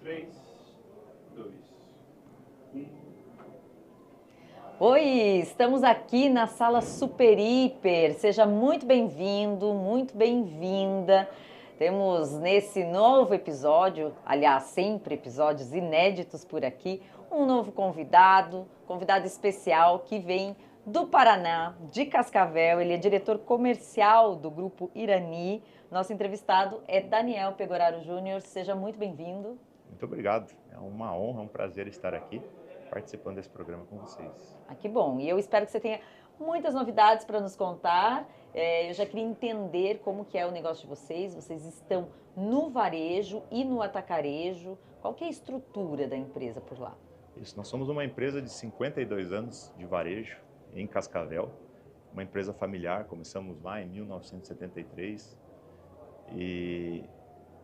3, 2, 1. Oi, estamos aqui na sala Super Hiper. Seja muito bem-vindo, muito bem-vinda. Temos nesse novo episódio, aliás, sempre episódios inéditos por aqui, um novo convidado especial que vem do Paraná, de Cascavel. Ele é diretor comercial do Grupo Irani. Nosso entrevistado é Daniel Pegoraro Júnior. Seja muito bem-vindo. Muito obrigado. É uma honra, um prazer estar aqui participando desse programa com vocês. Ah, que bom. E eu espero que você tenha muitas novidades para nos contar. Eu já queria entender como que é o negócio de vocês. Vocês estão no varejo e no atacarejo. Qual que é a estrutura da empresa por lá? Isso, nós somos uma empresa de 52 anos de varejo em Cascavel, uma empresa familiar, começamos lá em 1973 e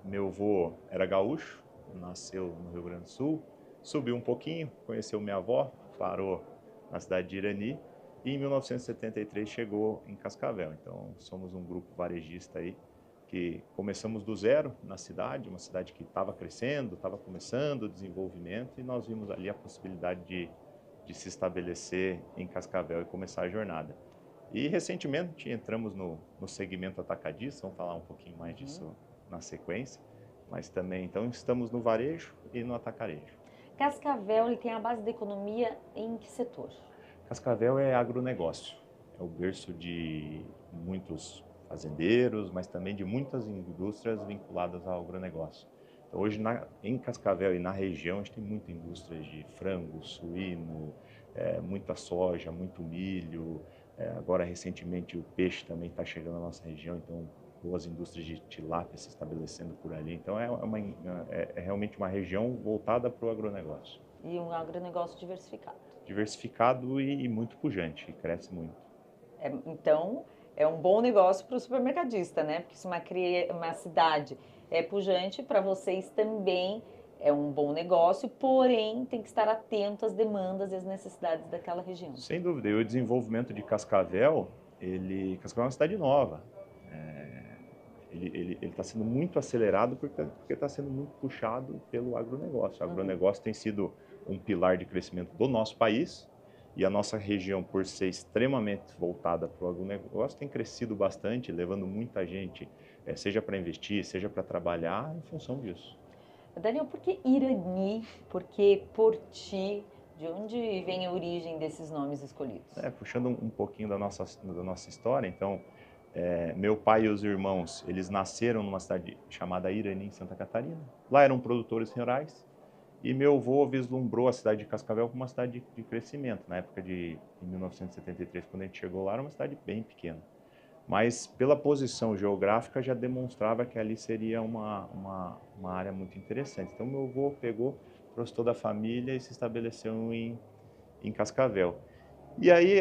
meu avô era gaúcho, nasceu no Rio Grande do Sul, subiu um pouquinho, conheceu minha avó, parou na cidade de Irani e em 1973 chegou em Cascavel. Então somos um grupo varejista aí que começamos do zero na cidade, uma cidade que estava crescendo, estava começando o desenvolvimento e nós vimos ali a possibilidade de se estabelecer em Cascavel e começar a jornada. E recentemente entramos no segmento atacadista, vamos falar um pouquinho mais disso na sequência, mas também então estamos no varejo e no atacarejo. Cascavel, ele tem a base da economia em que setor? Cascavel é agronegócio, é o berço de muitos fazendeiros, mas também de muitas indústrias vinculadas ao agronegócio. Então, hoje em Cascavel e na região a gente tem muita indústria de frango, suíno, muita soja, muito milho. Agora recentemente o peixe também está chegando na nossa região, então boas indústrias de tilápia se estabelecendo por ali. Então é realmente uma região voltada para o agronegócio. E um agronegócio diversificado. Diversificado e muito pujante, e cresce muito. Então, é um bom negócio para o supermercadista, né? Porque se uma cidade é pujante, para vocês também é um bom negócio, porém tem que estar atento às demandas e às necessidades daquela região. Sem dúvida. E o desenvolvimento de Cascavel, Cascavel é uma cidade nova. Ele está sendo muito acelerado porque está sendo muito puxado pelo agronegócio. O agronegócio tem sido um pilar de crescimento do nosso país e a nossa região, por ser extremamente voltada para o agronegócio, tem crescido bastante, levando muita gente, seja para investir, seja para trabalhar, em função disso. Daniel, por que Irani? Por que Porti? De onde vem a origem desses nomes escolhidos? Puxando um pouquinho da nossa história, então, meu pai e os irmãos, eles nasceram numa cidade chamada Irani, em Santa Catarina. Lá eram produtores rurais e meu avô vislumbrou a cidade de Cascavel como uma cidade de crescimento. Na época em 1973, quando a gente chegou lá, era uma cidade bem pequena. Mas pela posição geográfica já demonstrava que ali seria uma área muito interessante. Então meu avô trouxe toda a família e se estabeleceu em Cascavel. E aí,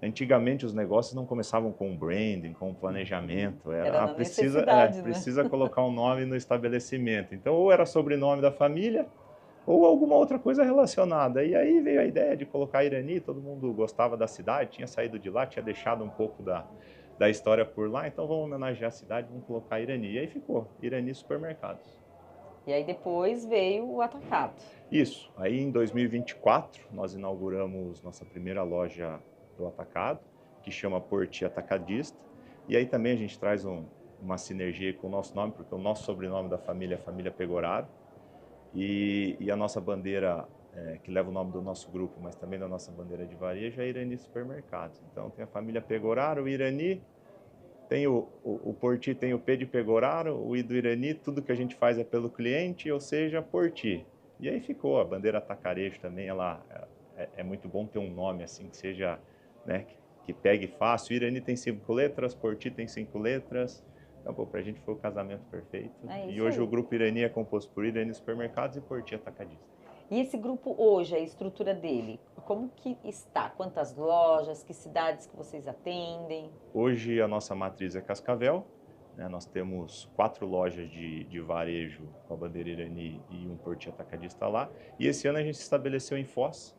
antigamente os negócios não começavam com branding, com planejamento, Era na necessidade, né? Precisa colocar um nome no estabelecimento. Então, ou era sobrenome da família, ou alguma outra coisa relacionada. E aí veio a ideia de colocar Irani, todo mundo gostava da cidade, tinha saído de lá, tinha deixado um pouco da história por lá, então vamos homenagear a cidade, vamos colocar Irani. E aí ficou, Irani Supermercados. E aí depois veio o atacado. Isso. Aí em 2024 nós inauguramos nossa primeira loja do atacado, que chama Porti Atacadista. E aí também a gente traz uma sinergia com o nosso nome, porque o nosso sobrenome da família é a família Pegoraro. E a nossa bandeira, que leva o nome do nosso grupo, mas também da nossa bandeira de varejo, é Irani Supermercados. Então tem a família Pegoraro, o Irani, tem o Porti, tem o P de Pegoraro, o I do Irani, tudo que a gente faz é pelo cliente, ou seja, Porti. E aí ficou, a bandeira atacarejo também, ela é muito bom ter um nome assim que seja, né, que pegue fácil. Irani tem 5 letras, Porti tem 5 letras. Então, pra gente foi o casamento perfeito. E hoje aí. o grupo Irani é composto por Irani Supermercados e Porti Atacadista. E esse grupo hoje, a estrutura dele, como que está? Quantas lojas, que cidades que vocês atendem? Hoje a nossa matriz é Cascavel. Nós temos 4 lojas de varejo com a bandeira Irani e um Porti Atacadista lá. E esse ano a gente se estabeleceu em Foz.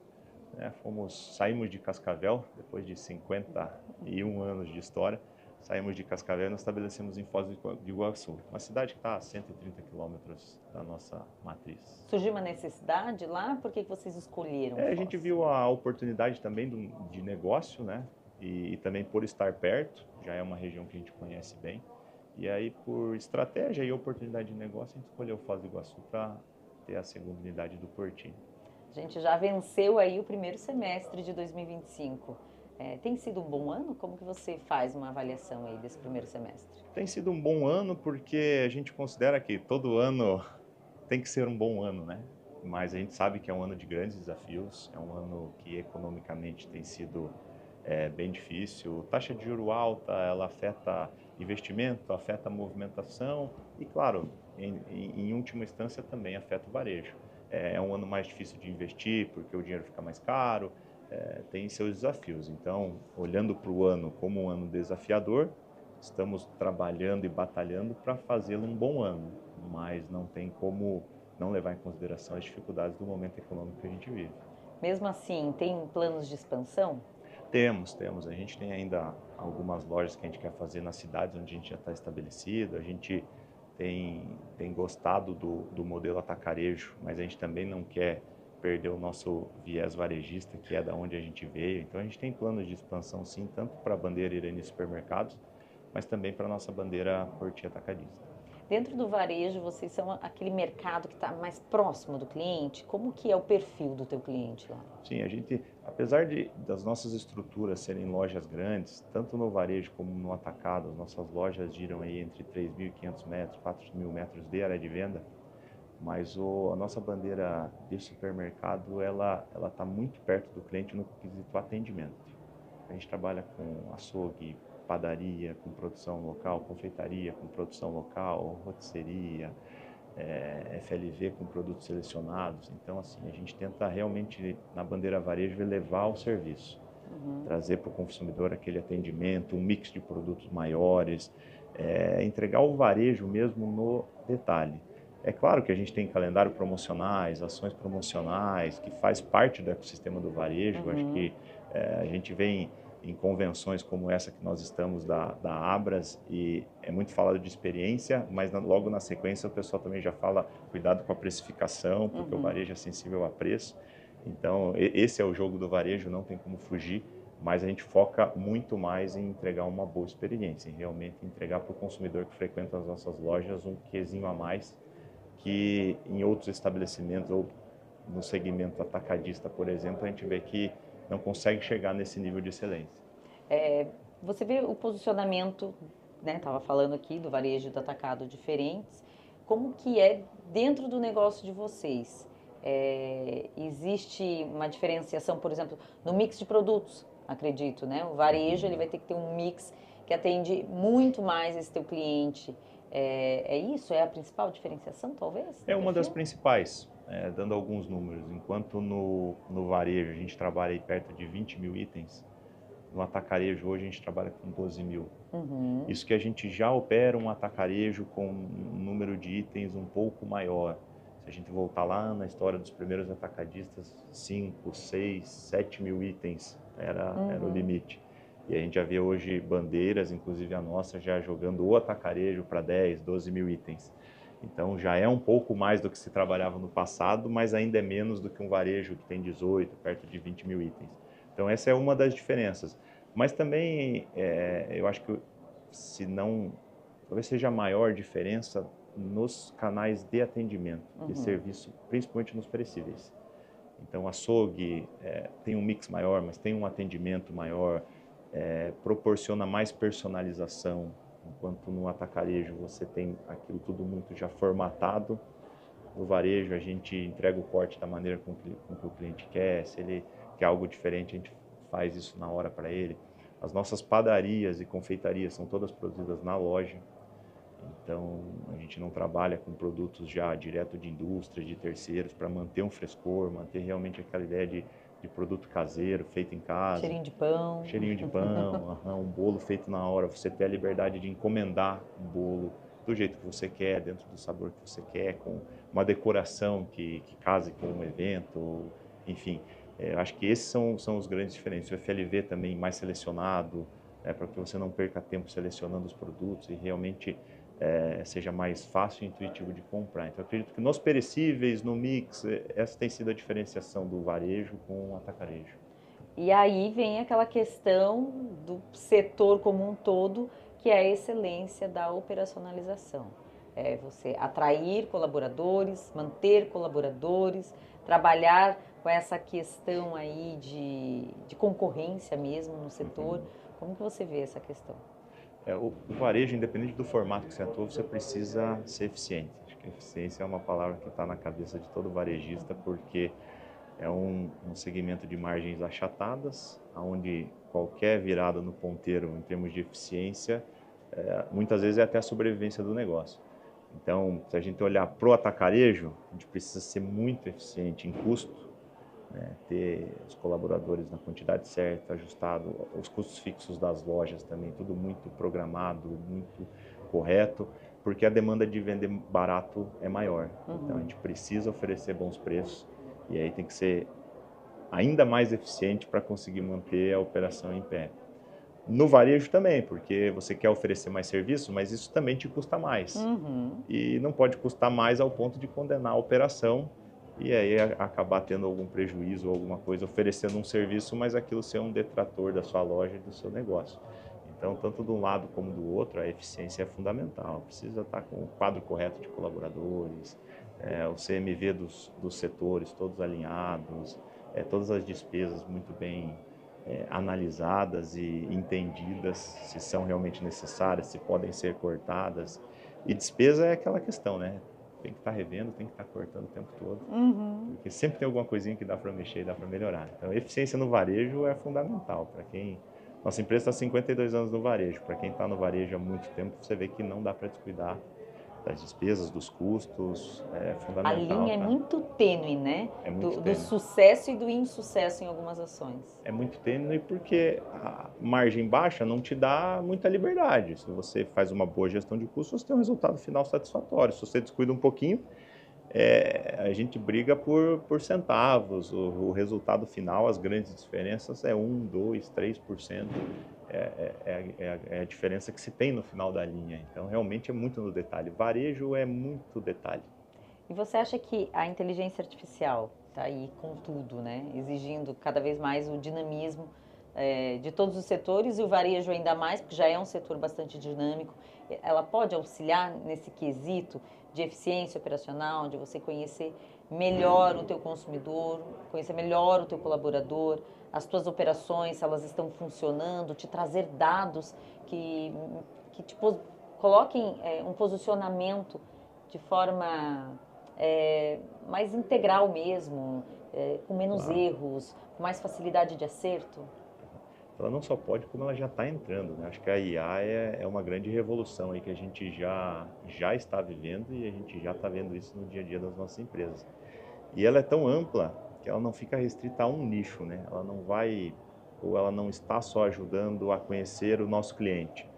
Saímos de Cascavel, depois de 51 anos de história. saímos de Cascavel e nos estabelecemos em Foz do Iguaçu, uma cidade que está a 130 quilômetros da nossa matriz. Surgiu uma necessidade lá? Por que vocês escolheram Foz? A gente viu a oportunidade também de negócio, né? E também por estar perto, já é uma região que a gente conhece bem. E aí, por estratégia e oportunidade de negócio, a gente escolheu Foz do Iguaçu para ter a segunda unidade do Portinho. A gente já venceu aí o primeiro semestre de 2025. Tem sido um bom ano? Como que você faz uma avaliação aí desse primeiro semestre? Tem sido um bom ano porque a gente considera que todo ano tem que ser um bom ano, né? Mas a gente sabe que é um ano de grandes desafios, é um ano que economicamente tem sido bem difícil. Taxa de juro alta, ela afeta investimento, afeta a movimentação e, claro, em última instância também afeta o varejo. É um ano mais difícil de investir porque o dinheiro fica mais caro, tem seus desafios. Então, olhando para o ano como um ano desafiador, estamos trabalhando e batalhando para fazê-lo um bom ano, mas não tem como não levar em consideração as dificuldades do momento econômico que a gente vive. Mesmo assim, tem planos de expansão? Temos. A gente tem ainda algumas lojas que a gente quer fazer nas cidades onde a gente já está estabelecido. A gente tem gostado do modelo atacarejo, mas a gente também não quer perder o nosso viés varejista, que é da onde a gente veio. Então a gente tem planos de expansão sim, tanto para a bandeira Irani Supermercados, mas também para a nossa bandeira Portinho Atacadista. Dentro do varejo, vocês são aquele mercado que está mais próximo do cliente? Como que é o perfil do teu cliente lá? Sim, a gente, apesar das nossas estruturas serem lojas grandes, tanto no varejo como no atacado, as nossas lojas giram aí entre 3.500 metros, 4.000 metros de área de venda, mas a nossa bandeira de supermercado, ela está muito perto do cliente no quesito atendimento. A gente trabalha com açougue, padaria, com produção local, confeitaria com produção local, rotisseria, FLV com produtos selecionados. Então, assim, a gente tenta realmente, na bandeira varejo, elevar o serviço. Trazer para o consumidor aquele atendimento, um mix de produtos maiores, entregar o varejo mesmo no detalhe. É claro que a gente tem calendário promocionais, ações promocionais, que faz parte do ecossistema do varejo. Acho que a gente vem em convenções como essa que nós estamos da Abras e é muito falado de experiência, mas logo na sequência o pessoal também já fala cuidado com a precificação, porque o varejo é sensível a preço. Então esse é o jogo do varejo, não tem como fugir, mas a gente foca muito mais em entregar uma boa experiência, em realmente entregar para o consumidor que frequenta as nossas lojas um quezinho a mais que em outros estabelecimentos ou no segmento atacadista, por exemplo, a gente vê que não consegue chegar nesse nível de excelência. Você vê o posicionamento, né? Estava falando aqui do varejo e do atacado diferentes. Como que é dentro do negócio de vocês? Existe uma diferenciação, por exemplo, no mix de produtos, acredito, né? O varejo ele vai ter que ter um mix que atende muito mais esse teu cliente. Isso? É a principal diferenciação, talvez? É uma das principais. Dando alguns números, enquanto no varejo a gente trabalha aí perto de 20 mil itens, no atacarejo hoje a gente trabalha com 12 mil. Isso que a gente já opera um atacarejo com um número de itens um pouco maior. Se a gente voltar lá na história dos primeiros atacadistas, 5, 6, 7 mil itens era o limite. E a gente já vê hoje bandeiras, inclusive a nossa, já jogando o atacarejo para 10, 12 mil itens. Então já é um pouco mais do que se trabalhava no passado, mas ainda é menos do que um varejo que tem 18, perto de 20 mil itens. Então essa é uma das diferenças. Mas também eu acho que, se não, talvez seja a maior diferença nos canais de atendimento, de serviço, principalmente nos perecíveis. Então açougue tem um mix maior, mas tem um atendimento maior, proporciona mais personalização. Enquanto no atacarejo você tem aquilo tudo muito já formatado, no varejo a gente entrega o corte da maneira com que o cliente quer, se ele quer algo diferente a gente faz isso na hora para ele. As nossas padarias e confeitarias são todas produzidas na loja, então a gente não trabalha com produtos já direto de indústria, de terceiros, para manter um frescor, manter realmente aquela ideia de produto caseiro, feito em casa. Cheirinho de pão. Cheirinho de pão, um bolo feito na hora. Você ter a liberdade de encomendar um bolo do jeito que você quer, dentro do sabor que você quer, com uma decoração que case com um evento, enfim. Acho que esses são os grandes diferenças. O FLV também mais selecionado, né, para que você não perca tempo selecionando os produtos e realmente seja mais fácil e intuitivo de comprar. Então, eu acredito que nos perecíveis, no mix, essa tem sido a diferenciação do varejo com o atacarejo. E aí vem aquela questão do setor como um todo, que é a excelência da operacionalização. É você atrair colaboradores, manter colaboradores, trabalhar com essa questão aí de concorrência mesmo no setor. Como que você vê essa questão? O varejo, independente do formato que você atua, você precisa ser eficiente. Acho que a eficiência é uma palavra que está na cabeça de todo varejista, porque é um segmento de margens achatadas, onde qualquer virada no ponteiro em termos de eficiência, muitas vezes é até a sobrevivência do negócio. Então, se a gente olhar para o atacarejo, a gente precisa ser muito eficiente em custo, né, ter os colaboradores na quantidade certa, ajustado, os custos fixos das lojas também, tudo muito programado, muito correto, porque a demanda de vender barato é maior. Então, a gente precisa oferecer bons preços e aí tem que ser ainda mais eficiente para conseguir manter a operação em pé. No varejo também, porque você quer oferecer mais serviço, mas isso também te custa mais. E não pode custar mais ao ponto de condenar a operação e aí acabar tendo algum prejuízo ou alguma coisa, oferecendo um serviço, mas aquilo ser um detrator da sua loja e do seu negócio. Então, tanto de um lado como do outro, a eficiência é fundamental. Precisa estar com o quadro correto de colaboradores, o CMV dos setores todos alinhados, todas as despesas muito bem analisadas e entendidas, se são realmente necessárias, se podem ser cortadas. E despesa é aquela questão, né? Tem que estar revendo, tem que estar cortando o tempo todo, porque sempre tem alguma coisinha que dá para mexer e dá para melhorar. Então, eficiência no varejo é fundamental para quem... Nossa empresa está há 52 anos no varejo. Para quem está no varejo há muito tempo, você vê que não dá para descuidar das despesas, dos custos, é A fundamental. linha é muito tênue, né? É muito Do tênue. sucesso e do insucesso em algumas ações. É muito tênue porque a margem baixa não te dá muita liberdade. Se você faz uma boa gestão de custos, você tem um resultado final satisfatório. Se você descuida um pouquinho, a gente briga por centavos. O resultado final, as grandes diferenças é 1, 2, 3%. É a diferença que se tem no final da linha. Então, realmente é muito no detalhe. Varejo é muito detalhe. E você acha que a inteligência artificial está aí com tudo, né? Exigindo cada vez mais o dinamismo de todos os setores e o varejo ainda mais, porque já é um setor bastante dinâmico. Ela pode auxiliar nesse quesito de eficiência operacional, de você conhecer melhor o teu consumidor, conhecer melhor o teu colaborador, as tuas operações, se elas estão funcionando, te trazer dados que te coloquem um posicionamento de forma mais integral mesmo, com menos erros, com mais facilidade de acerto? Ela não só pode, como ela já está entrando, né? Acho que a IA é uma grande revolução aí que a gente já está vivendo e a gente já está vendo isso no dia a dia das nossas empresas. E ela é tão ampla que ela não fica restrita a um nicho, né? Ela não vai, ou ela não está só ajudando a conhecer o nosso cliente,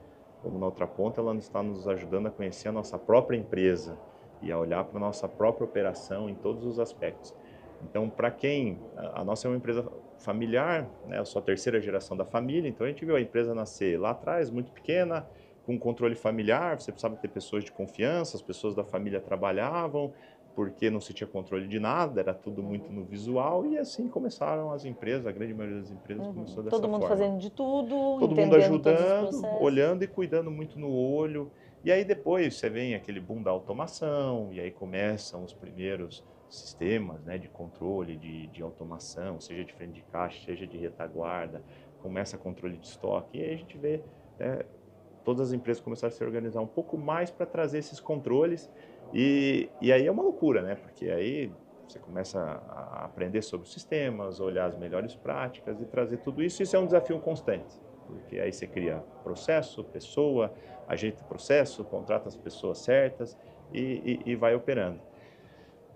como na outra ponta ela está nos ajudando a conhecer a nossa própria empresa e a olhar para a nossa própria operação em todos os aspectos. Então, para quem... A nossa é uma empresa familiar, né? Eu sou a terceira geração da família, então a gente viu a empresa nascer lá atrás, muito pequena, com controle familiar, você precisava ter pessoas de confiança, as pessoas da família trabalhavam, porque não se tinha controle de nada, era tudo muito no visual, e assim começaram as empresas, a grande maioria das empresas começou dessa forma. Todo mundo fazendo de tudo, Todo mundo entendendo todos os ajudando, processos. olhando e cuidando muito no olho. E aí depois você vem aquele boom da automação, e aí começam os primeiros sistemas, né, de controle, de automação, seja de frente de caixa, seja de retaguarda, começa controle de estoque, e aí a gente vê todas as empresas começaram a se organizar um pouco mais para trazer esses controles, e aí é uma loucura, né, porque aí você começa a aprender sobre os sistemas, olhar as melhores práticas e trazer tudo isso. Isso é um desafio constante, porque aí você cria processo, pessoa, ajeita o processo, contrata as pessoas certas e vai operando.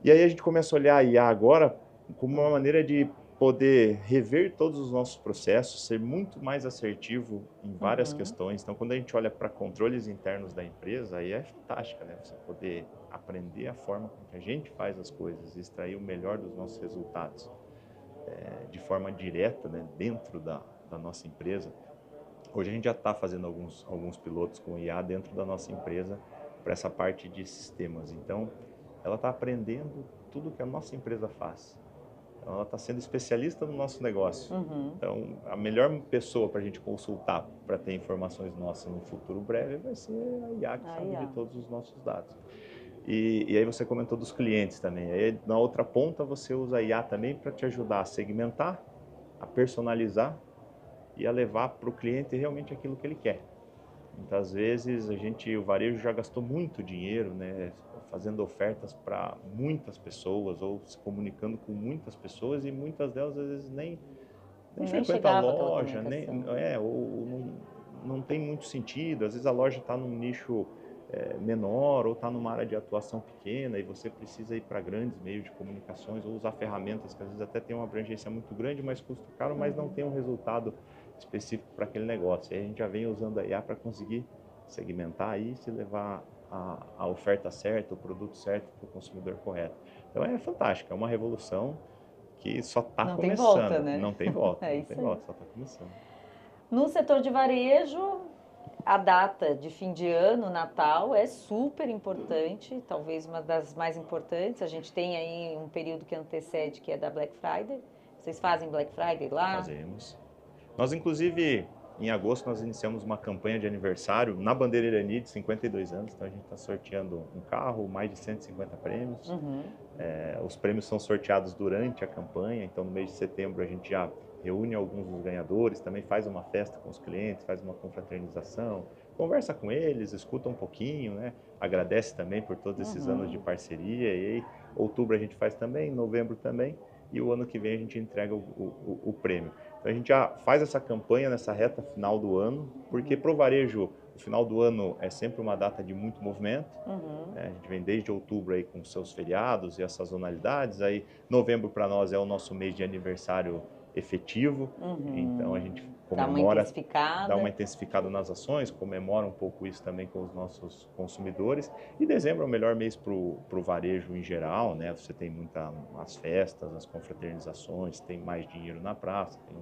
E aí a gente começa a olhar a IA agora como uma maneira de poder rever todos os nossos processos, ser muito mais assertivo em várias questões. Então, quando a gente olha para controles internos da empresa, aí é fantástica, né? Você poder aprender a forma com que a gente faz as coisas, extrair o melhor dos nossos resultados de forma direta, né? Dentro da nossa empresa. Hoje a gente já está fazendo alguns pilotos com IA dentro da nossa empresa para essa parte de sistemas. Então, ela está aprendendo tudo que a nossa empresa faz. Então, ela está sendo especialista no nosso negócio. Então, a melhor pessoa para a gente consultar para ter informações nossas no futuro breve vai ser a IA, que sabe de todos os nossos dados. E aí você comentou dos clientes também. Aí, na outra ponta, você usa a IA também para te ajudar a segmentar, a personalizar e a levar para o cliente realmente aquilo que ele quer. Muitas vezes o varejo já gastou muito dinheiro, né, fazendo ofertas para muitas pessoas ou se comunicando com muitas pessoas e muitas delas às vezes nem frequenta a loja, ou não tem muito sentido. Às vezes a loja está num nicho menor ou está numa área de atuação pequena e você precisa ir para grandes meios de comunicações ou usar ferramentas que às vezes até tem uma abrangência muito grande, mas custa caro, mas não tem um resultado específico para aquele negócio. E a gente já vem usando a IA para conseguir segmentar isso e levar a oferta certa, o produto certo para o consumidor correto. Então é fantástico, é uma revolução que só está começando. Tem volta, né? Não tem volta, É não isso tem aí. volta, só está começando. No setor de varejo, a data de fim de ano, Natal, é super importante, talvez uma das mais importantes. A gente tem aí um período que antecede, que é da Black Friday. Vocês fazem Black Friday lá? Fazemos. Nós, inclusive, em agosto, nós iniciamos uma campanha de aniversário na Bandeira Irani de 52 anos. Então, a gente está sorteando um carro, mais de 150 prêmios. Os prêmios são sorteados durante a campanha. Então, no mês de setembro, a gente já reúne alguns dos ganhadores, também faz uma festa com os clientes, faz uma confraternização, conversa com eles, escuta um pouquinho, né? Agradece também por todos esses anos de parceria. E aí, outubro a gente faz também, novembro também. E o ano que vem a gente entrega o prêmio. Então a gente já faz essa campanha nessa reta final do ano, porque para o varejo o final do ano é sempre uma data de muito movimento. Né? A gente vem desde outubro aí com seus feriados e as sazonalidades. Aí novembro para nós é o nosso mês de aniversário efetivo. Então a gente comemora, dá uma intensificada nas ações, comemora um pouco isso também com os nossos consumidores. E dezembro é o melhor mês para o varejo em geral, né? Você tem as festas, as confraternizações, tem mais dinheiro na praça, tem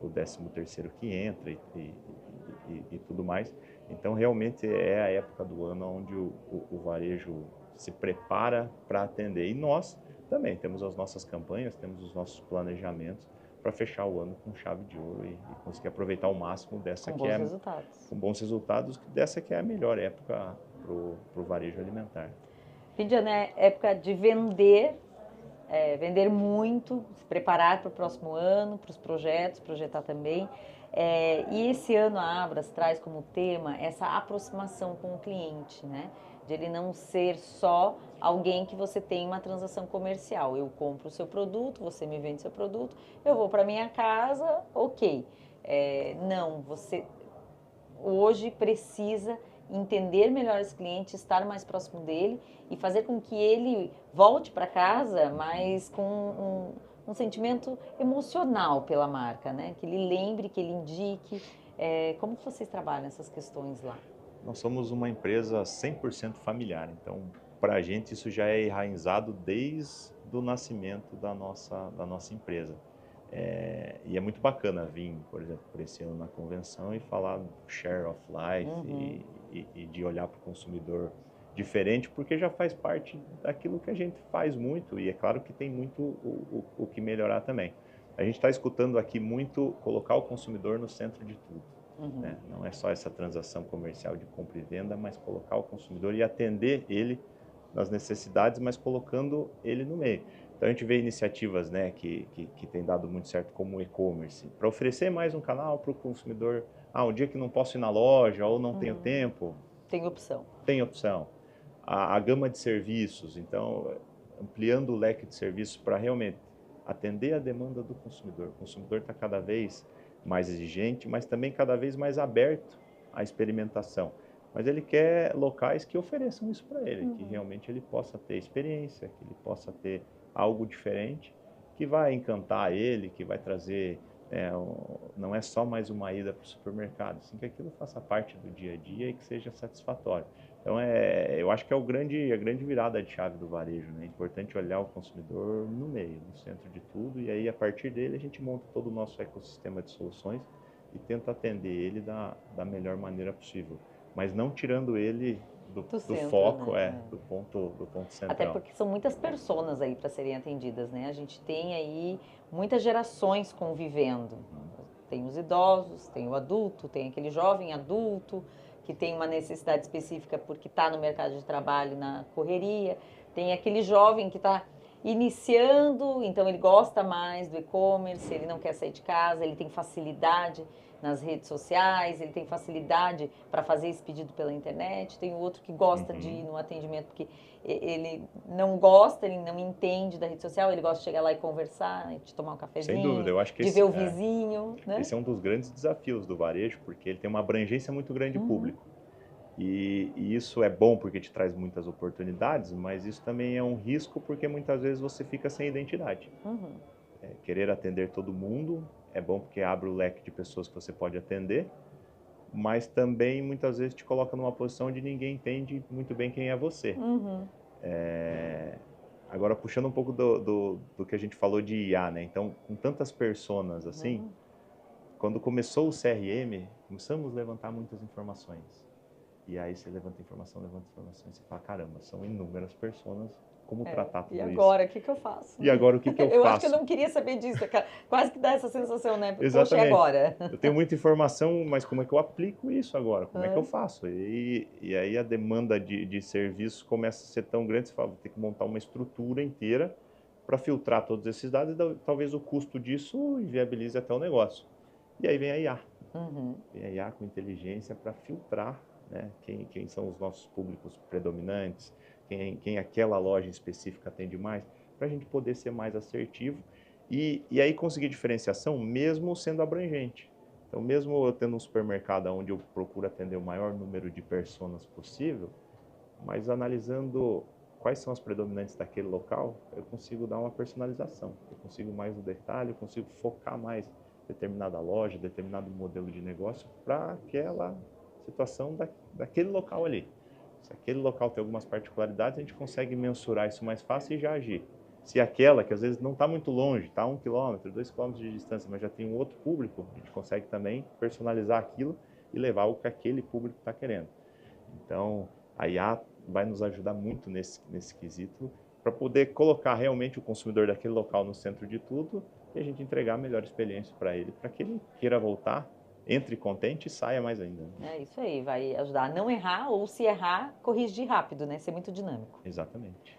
o 13º que entra e tudo mais. Então realmente é a época do ano onde o varejo se prepara para atender. E nós também temos as nossas campanhas, temos os nossos planejamentos para fechar o ano com chave de ouro e conseguir aproveitar ao máximo dessa com bons resultados, dessa que é a melhor época para o varejo alimentar. Fim de ano é época de vender muito, se preparar para o próximo ano, para os projetos, projetar também. E esse ano a Abras traz como tema essa aproximação com o cliente, né? De ele não ser só alguém que você tem uma transação comercial. Eu compro o seu produto, você me vende seu produto, eu vou para minha casa, ok. Não, você hoje precisa entender melhor esse cliente, estar mais próximo dele e fazer com que ele volte para casa, mas com um sentimento emocional pela marca, né? Que ele lembre, que ele indique. Como que vocês trabalham essas questões lá? Nós somos uma empresa 100% familiar, então para a gente isso já é enraizado desde o nascimento da nossa empresa. E é muito bacana vir, por exemplo, por esse ano na convenção e falar do share of life e de olhar para o consumidor diferente, porque já faz parte daquilo que a gente faz muito e é claro que tem muito o que melhorar também. A gente está escutando aqui muito colocar o consumidor no centro de tudo. Né? Não é só essa transação comercial de compra e venda, mas colocar o consumidor e atender ele nas necessidades, mas colocando ele no meio. Então a gente vê iniciativas, né, que tem dado muito certo, como o e-commerce, para oferecer mais um canal para o consumidor. Um dia que não posso ir na loja ou não tenho tempo. Tem opção. Tem opção. A gama de serviços, então ampliando o leque de serviços para realmente atender a demanda do consumidor. O consumidor está cada vez mais exigente, mas também cada vez mais aberto à experimentação. Mas ele quer locais que ofereçam isso para ele, que realmente ele possa ter experiência, que ele possa ter algo diferente, que vai encantar ele, que vai trazer, não é só mais uma ida para o supermercado, assim, que aquilo faça parte do dia a dia e que seja satisfatório. Então, eu acho que é a grande virada de chave do varejo, né? É importante olhar o consumidor no meio, no centro de tudo, e aí a partir dele a gente monta todo o nosso ecossistema de soluções e tento atender ele da melhor maneira possível, mas não tirando ele do centro, foco, né? do ponto central. Até porque são muitas personas aí para serem atendidas, né? A gente tem aí muitas gerações convivendo. Tem os idosos, tem o adulto, tem aquele jovem adulto que tem uma necessidade específica porque está no mercado de trabalho, na correria. Tem aquele jovem que está iniciando, então ele gosta mais do e-commerce, ele não quer sair de casa, ele tem facilidade nas redes sociais, ele tem facilidade para fazer esse pedido pela internet. Tem o outro que gosta de ir no atendimento porque ele não gosta, ele não entende da rede social, ele gosta de chegar lá e conversar, de tomar um cafezinho, sem dúvida, eu acho que de ver o vizinho, né? Esse é um dos grandes desafios do varejo, porque ele tem uma abrangência muito grande de público. E isso é bom porque te traz muitas oportunidades, mas isso também é um risco porque muitas vezes você fica sem identidade. Querer atender todo mundo é bom porque abre o leque de pessoas que você pode atender, mas também muitas vezes te coloca numa posição onde ninguém entende muito bem quem é você. Agora, puxando um pouco do que a gente falou de IA, né? Então, com tantas personas assim, quando começou o CRM, começamos a levantar muitas informações. E aí você levanta informação, e você fala, caramba, são inúmeras pessoas, como tratar tudo isso? E agora, o que eu faço? E agora, o que eu faço? Eu acho que eu não queria saber disso, quase que dá essa sensação, né? Exatamente. Poxa, e agora? Eu tenho muita informação, mas como é que eu aplico isso agora? Como é que eu faço? E aí a demanda de serviços começa a ser tão grande, você fala, vou ter que montar uma estrutura inteira para filtrar todos esses dados e talvez o custo disso inviabilize até o negócio. E aí vem a IA. Vem a IA com inteligência para filtrar, né, quem são os nossos públicos predominantes, quem aquela loja específica atende mais, para a gente poder ser mais assertivo e aí conseguir diferenciação mesmo sendo abrangente. Então, mesmo eu tendo um supermercado onde eu procuro atender o maior número de pessoas possível, mas analisando quais são as predominantes daquele local, eu consigo dar uma personalização, eu consigo mais no detalhe, eu consigo focar mais determinada loja, determinado modelo de negócio para aquela situação daquele local ali. Se aquele local tem algumas particularidades, a gente consegue mensurar isso mais fácil e já agir. Se aquela, que às vezes não está muito longe, está a 1 km, 2 km de distância, mas já tem um outro público, a gente consegue também personalizar aquilo e levar o que aquele público está querendo. Então, a IA vai nos ajudar muito nesse quesito para poder colocar realmente o consumidor daquele local no centro de tudo e a gente entregar a melhor experiência para ele, para que ele queira voltar, entre contente e saia mais ainda. É isso aí, vai ajudar a não errar ou se errar, corrigir rápido, né? Ser muito dinâmico. Exatamente.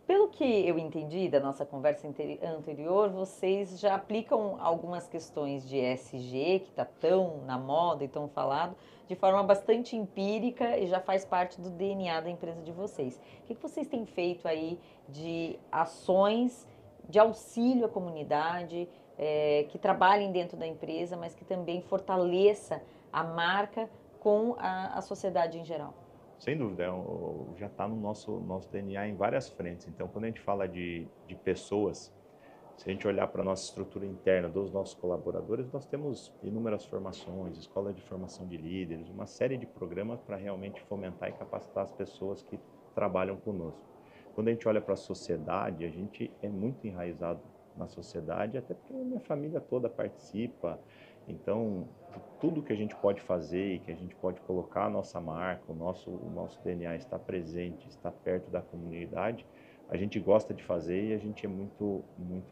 Pelo que eu entendi da nossa conversa anterior, vocês já aplicam algumas questões de ESG, que está tão na moda e tão falado, de forma bastante empírica e já faz parte do DNA da empresa de vocês. O que vocês têm feito aí de ações de auxílio à comunidade, que trabalhem dentro da empresa, mas que também fortaleça a marca com a sociedade em geral? Sem dúvida, já está no nosso DNA em várias frentes. Então, quando a gente fala de pessoas, se a gente olhar para a nossa estrutura interna dos nossos colaboradores, nós temos inúmeras formações, escola de formação de líderes, uma série de programas para realmente fomentar e capacitar as pessoas que trabalham conosco. Quando a gente olha para a sociedade, a gente é muito enraizado na sociedade, até porque a minha família toda participa. Então, tudo que a gente pode fazer e que a gente pode colocar a nossa marca, o nosso DNA está presente, está perto da comunidade, a gente gosta de fazer e a gente é muito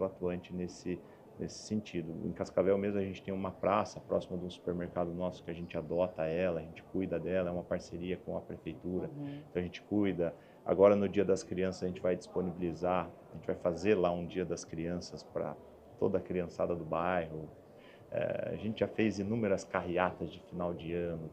atuante nesse sentido. Em Cascavel mesmo a gente tem uma praça próxima de um supermercado nosso que a gente adota ela, a gente cuida dela, é uma parceria com a prefeitura, então a gente cuida. Agora no Dia das Crianças a gente vai disponibilizar, a gente vai fazer lá um Dia das Crianças para toda a criançada do bairro. A gente já fez inúmeras carreatas de final de ano.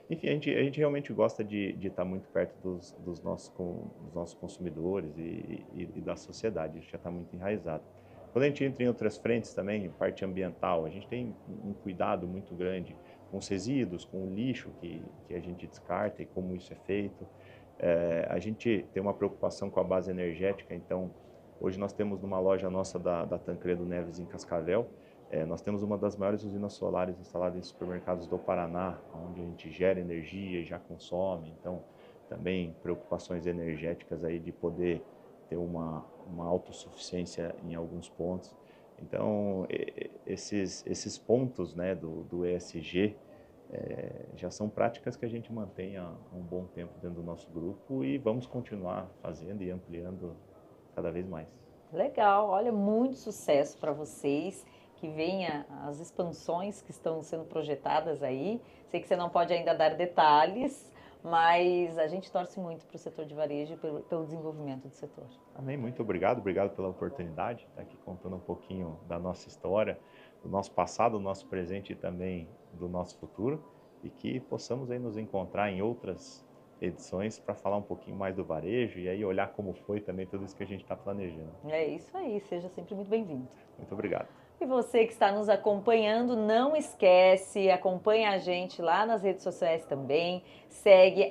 Enfim, a gente realmente gosta de estar muito perto dos nossos consumidores e da sociedade. Isso já está muito enraizado. Quando a gente entra em outras frentes também, parte ambiental, a gente tem um cuidado muito grande com os resíduos, com o lixo que a gente descarta e como isso é feito. A gente tem uma preocupação com a base energética. Então, hoje nós temos numa loja nossa da Tancredo Neves, em Cascavel, nós temos uma das maiores usinas solares instaladas em supermercados do Paraná, onde a gente gera energia e já consome. Então, também preocupações energéticas aí de poder ter uma autossuficiência em alguns pontos. Então, esses pontos, né, do ESG já são práticas que a gente mantém há um bom tempo dentro do nosso grupo e vamos continuar fazendo e ampliando cada vez mais. Legal, olha, muito sucesso para vocês, que venha as expansões que estão sendo projetadas aí. Sei que você não pode ainda dar detalhes, mas a gente torce muito para o setor de varejo e pelo desenvolvimento do setor. Amém, muito obrigado pela oportunidade de estar aqui contando um pouquinho da nossa história, do nosso passado, do nosso presente e também do nosso futuro, e que possamos aí nos encontrar em outras edições para falar um pouquinho mais do varejo e aí olhar como foi também tudo isso que a gente está planejando. É isso aí, seja sempre muito bem-vindo. Muito obrigado. E você que está nos acompanhando, não esquece, acompanha a gente lá nas redes sociais também, segue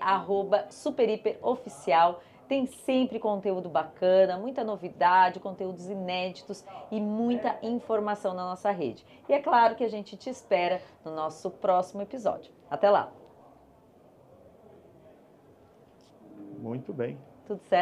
@superhiperoficial, tem sempre conteúdo bacana, muita novidade, conteúdos inéditos e muita informação na nossa rede. E é claro que a gente te espera no nosso próximo episódio. Até lá! Muito bem. Tudo certo?